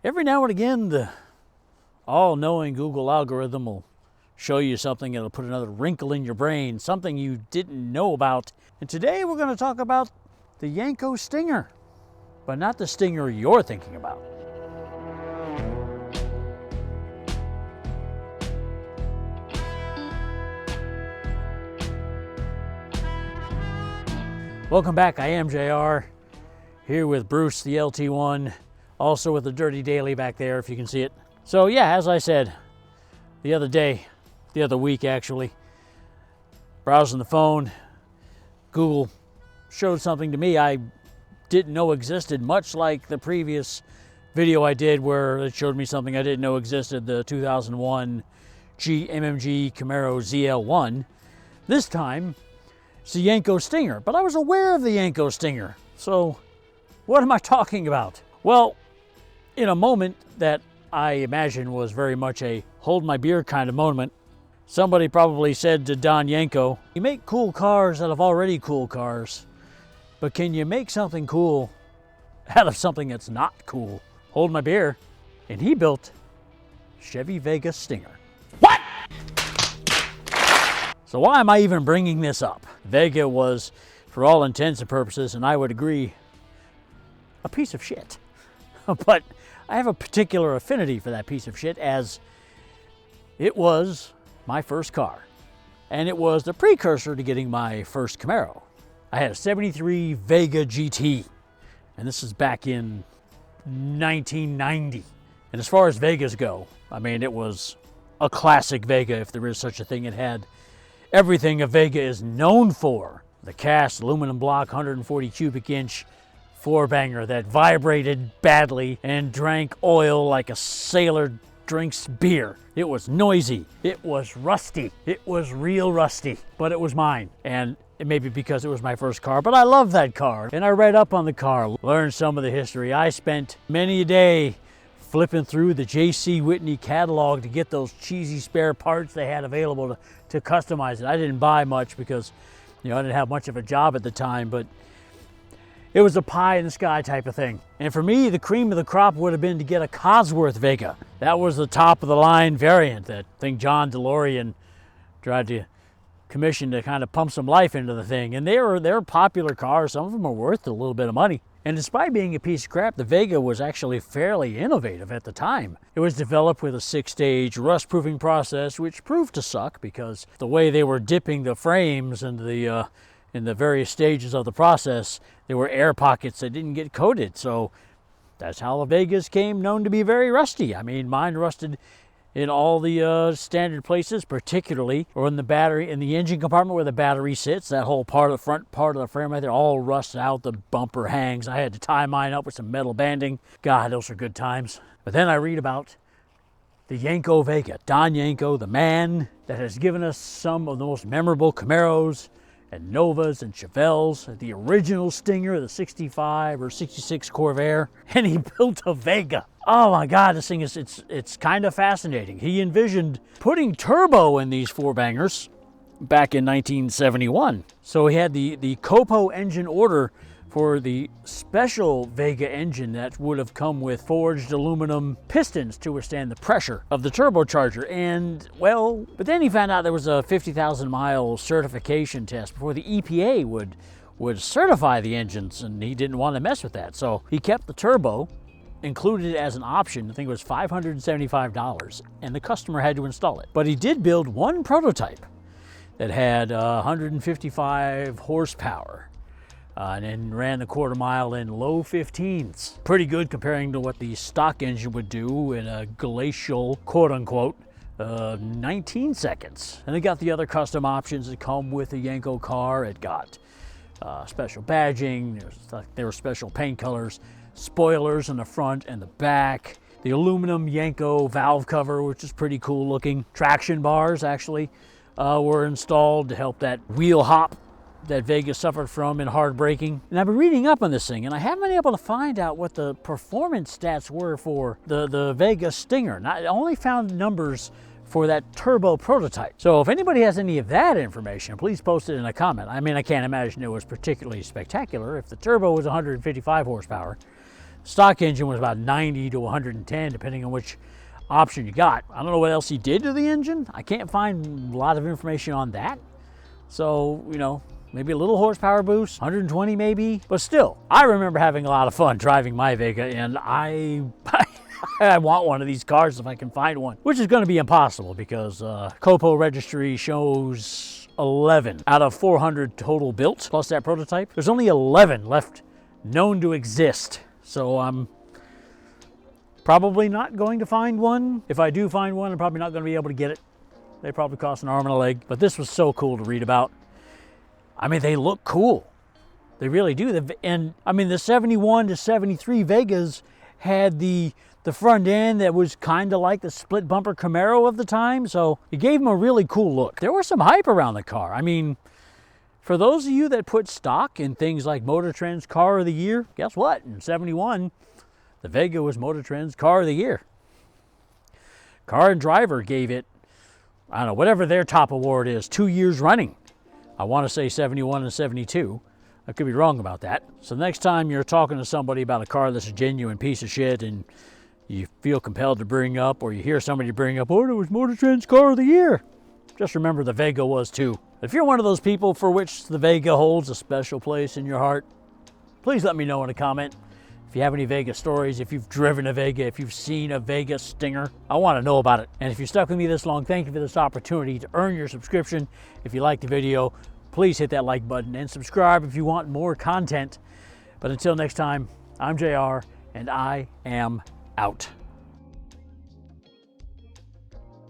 Every now and again, the all-knowing Google algorithm will show you something that'll put another wrinkle in your brain, something you didn't know about. And today we're going to talk about the Yenko Stinger, but not the Stinger you're thinking about. Welcome back. I am JR, here with Bruce, the LT1, also with the Dirty Daily back there, if you can see it. So yeah, as I said the other week actually, browsing the phone, Google showed something to me I didn't know existed, much like the previous video I did where it showed me something I didn't know existed, the 2001 MMG Camaro ZL1. This time, it's the Yenko Stinger, but I was aware of the Yenko Stinger. So what am I talking about? Well, in a moment that I imagine was very much a hold my beer kind of moment, somebody probably said to Don Yenko, you make cool cars out of already cool cars, but can you make something cool out of something that's not cool? Hold my beer. And he built Chevy Vega Stinger. What? So why am I even bringing this up? Vega was, for all intents and purposes, and I would agree, a piece of shit. But I have a particular affinity for that piece of shit, as it was my first car. And it was the precursor to getting my first Camaro. I had a 73 Vega GT, and this is back in 1990. And as far as Vegas go, I mean, it was a classic Vega, if there is such a thing. It had everything a Vega is known for. The cast aluminum block, 140 cubic inch four-banger that vibrated badly and drank oil like a sailor drinks beer. It was noisy. It was rusty. It was real rusty, but it was mine. And it may be because it was my first car, but I love that car. And I read up on the car, learned some of the history. I spent many a day flipping through the J.C. Whitney catalog to get those cheesy spare parts they had available to customize it. I didn't buy much because, I didn't have much of a job at the time, but it was a pie in the sky type of thing. And for me, the cream of the crop would have been to get a Cosworth Vega. That was the top of the line variant, that thing John DeLorean tried to commission to kind of pump some life into the thing. And they're popular cars. Some of them are worth a little bit of money. And despite being a piece of crap, the Vega was actually fairly innovative at the time. It was developed with a 6-stage rust-proofing process, which proved to suck because the way they were dipping the frames into in the various stages of the process, there were air pockets that didn't get coated. So that's how the Vegas came known to be very rusty. I mean, mine rusted in all the standard places, particularly, or in the engine compartment where the battery sits. That whole front part of the frame right there, all rusted out. The bumper hangs. I had to tie mine up with some metal banding. God, those are good times. But then I read about the Yenko Vega, Don Yenko, the man that has given us some of the most memorable Camaros and Novas and Chevelles, the original Stinger, the 65 or 66 Corvair, and he built a Vega. Oh my God, this thing it's kind of fascinating. He envisioned putting turbo in these four-bangers back in 1971. So he had the Copo engine order for the special Vega engine that would have come with forged aluminum pistons to withstand the pressure of the turbocharger. And well, but then he found out there was a 50,000 mile certification test before the EPA would certify the engines, and he didn't want to mess with that. So he kept the turbo, included as an option. I think it was $575, and the customer had to install it. But he did build one prototype that had 155 horsepower. And then ran the quarter mile in low 15s. Pretty good comparing to what the stock engine would do in a glacial, quote unquote, 19 seconds. And it got the other custom options that come with a Yenko car. It got special badging, there were special paint colors, spoilers in the front and the back, the aluminum Yenko valve cover, which is pretty cool looking. Traction bars actually were installed to help that wheel hop that Vega suffered from in hard braking. And I've been reading up on this thing, and I haven't been able to find out what the performance stats were for the Vega Stinger. I only found numbers for that turbo prototype. So if anybody has any of that information, please post it in a comment. I mean, I can't imagine it was particularly spectacular. If the turbo was 155 horsepower, Stock engine was about 90 to 110, depending on which option you got. I don't know what else he did to the engine. I can't find a lot of information on that. So, you know, maybe a little horsepower boost, 120 maybe. But still, I remember having a lot of fun driving my Vega, and I want one of these cars if I can find one, which is going to be impossible because Copo registry shows 11 out of 400 total built, plus that prototype. There's only 11 left known to exist. So I'm probably not going to find one. If I do find one, I'm probably not going to be able to get it. They probably cost an arm and a leg. But this was so cool to read about. I mean, they look cool. They really do. And I mean, the 71 to 73 Vegas had the front end that was kind of like the split bumper Camaro of the time. So it gave them a really cool look. There was some hype around the car. I mean, for those of you that put stock in things like Motor Trend's Car of the Year, guess what? In 71, the Vega was Motor Trend's Car of the Year. Car and Driver gave it, I don't know, whatever their top award is, 2 years running. I want to say 71 and 72. I could be wrong about that. So next time you're talking to somebody about a car that's a genuine piece of shit and you feel compelled to bring up, or you hear somebody bring up, oh, it was Motor Trend's Car of the Year, just remember the Vega was too. If you're one of those people for which the Vega holds a special place in your heart, please let me know in a comment. If you have any Vega stories, if you've driven a Vega, if you've seen a Vega Stinger, I want to know about it. And if you're stuck with me this long, thank you for this opportunity to earn your subscription. If you like the video, please hit that like button and subscribe if you want more content. But until next time, I'm JR, and I am out.